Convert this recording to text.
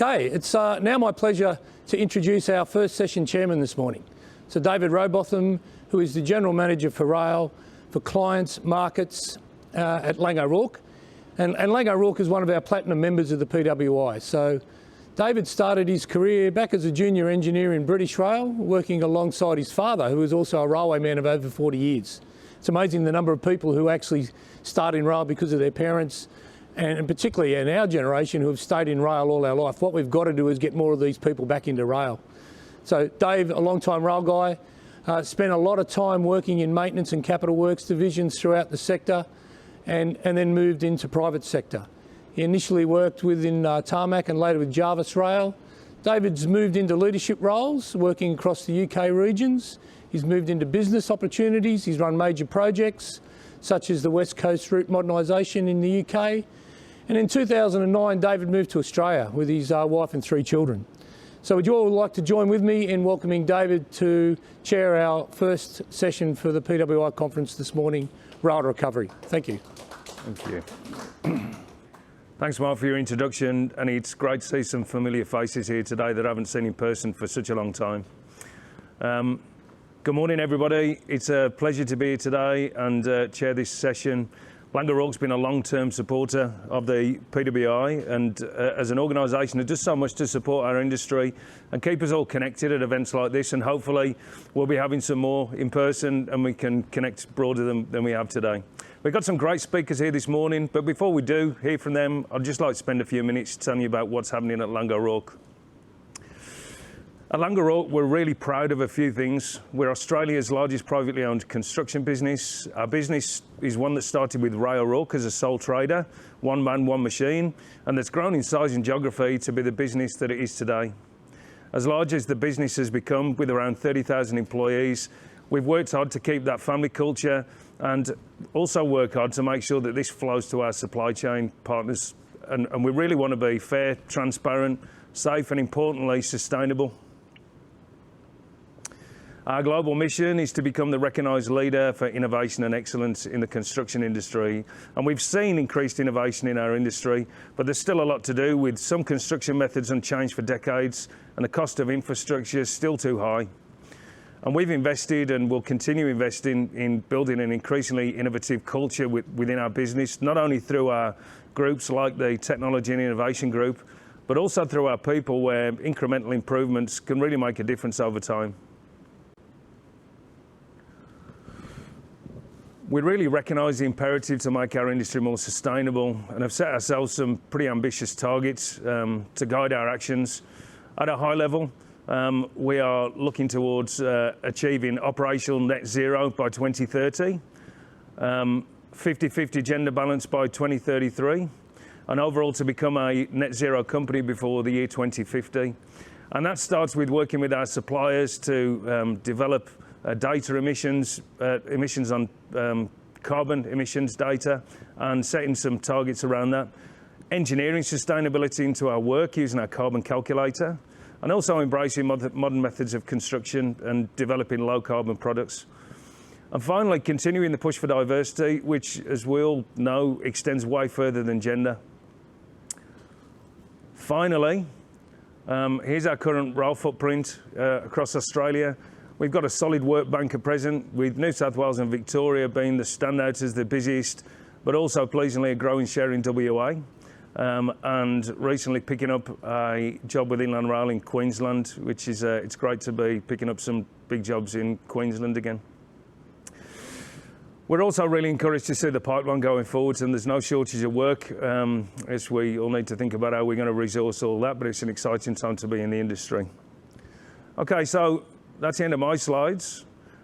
Okay, it's now my pleasure to introduce our first session chairman this morning. So David Robotham, who is the General Manager for Rail for Clients Markets at Laing O'Rourke. And Laing O'Rourke is one of our platinum members of the PWI. So David started his career back as a junior engineer in British Rail, working alongside his father, who was also a railway man of over 40 years. It's amazing the number of people who actually start in rail because of their parents, and particularly in our generation who have stayed in rail all our life. What we've got to do is get more of these people back into rail. So Dave, a long-time rail guy, spent a lot of time working in maintenance and capital works divisions throughout the sector, and then moved into private sector. He initially worked within Tarmac and later with Jarvis Rail. David's moved into leadership roles, working across the UK regions. He's moved into business opportunities. He's run major projects, such as the West Coast route modernisation in the UK. And in 2009, David moved to Australia with his wife and 3 children. So would you all like to join with me in welcoming David to chair our first session for the PWI conference this morning, Rail Recovery. Thank you. Thank you. Thanks, Mark, for your introduction, and it's great to see some familiar faces here today that I haven't seen in person for such a long time. Good morning, everybody. It's a pleasure to be here today and chair this session. Laing O'Rourke's been a long-term supporter of the PWI, and as an organisation, it does so much to support our industry and keep us all connected at events like this, and hopefully we'll be having some more in person and we can connect broader than we have today. We've got some great speakers here this morning, but before we do hear from them, I'd just like to spend a few minutes telling you about what's happening at Laing O'Rourke. At Laing O'Rourke, we're really proud of a few things. We're Australia's largest privately owned construction business. Our business is one that started with Ray O'Rourke as a sole trader, one man, one machine, and that's grown in size and geography to be the business that it is today. As large as the business has become, with around 30,000 employees, we've worked hard to keep that family culture and also work hard to make sure that this flows to our supply chain partners. And we really want to be fair, transparent, safe, and importantly, sustainable. Our global mission is to become the recognised leader for innovation and excellence in the construction industry. And we've seen increased innovation in our industry, but there's still a lot to do, with some construction methods unchanged for decades and the cost of infrastructure still too high. And we've invested and will continue investing in building an increasingly innovative culture within our business, not only through our groups like the Technology and Innovation Group, but also through our people, where incremental improvements can really make a difference over time. We really recognise the imperative to make our industry more sustainable, and have set ourselves some pretty ambitious targets to guide our actions. At a high level, we are looking towards achieving operational net zero by 2030, 50-50 gender balance by 2033, and overall to become a net zero company before the year 2050. And that starts with working with our suppliers to develop data emissions on carbon emissions data, and setting some targets around that. Engineering sustainability into our work using our carbon calculator, and also embracing modern methods of construction and developing low carbon products. And finally, continuing the push for diversity, which, as we all know, extends way further than gender. Finally, here's our current rail footprint across Australia. We've got a solid work bank at present, with New South Wales and Victoria being the standouts as the busiest, but also pleasingly a growing share in WA. And recently picking up a job with Inland Rail in Queensland, which is it's great to be picking up some big jobs in Queensland again. We're also really encouraged to see the pipeline going forwards, and there's no shortage of work, as we all need to think about how we're going to resource all that, but it's an exciting time to be in the industry. Okay, so that's the end of my slides.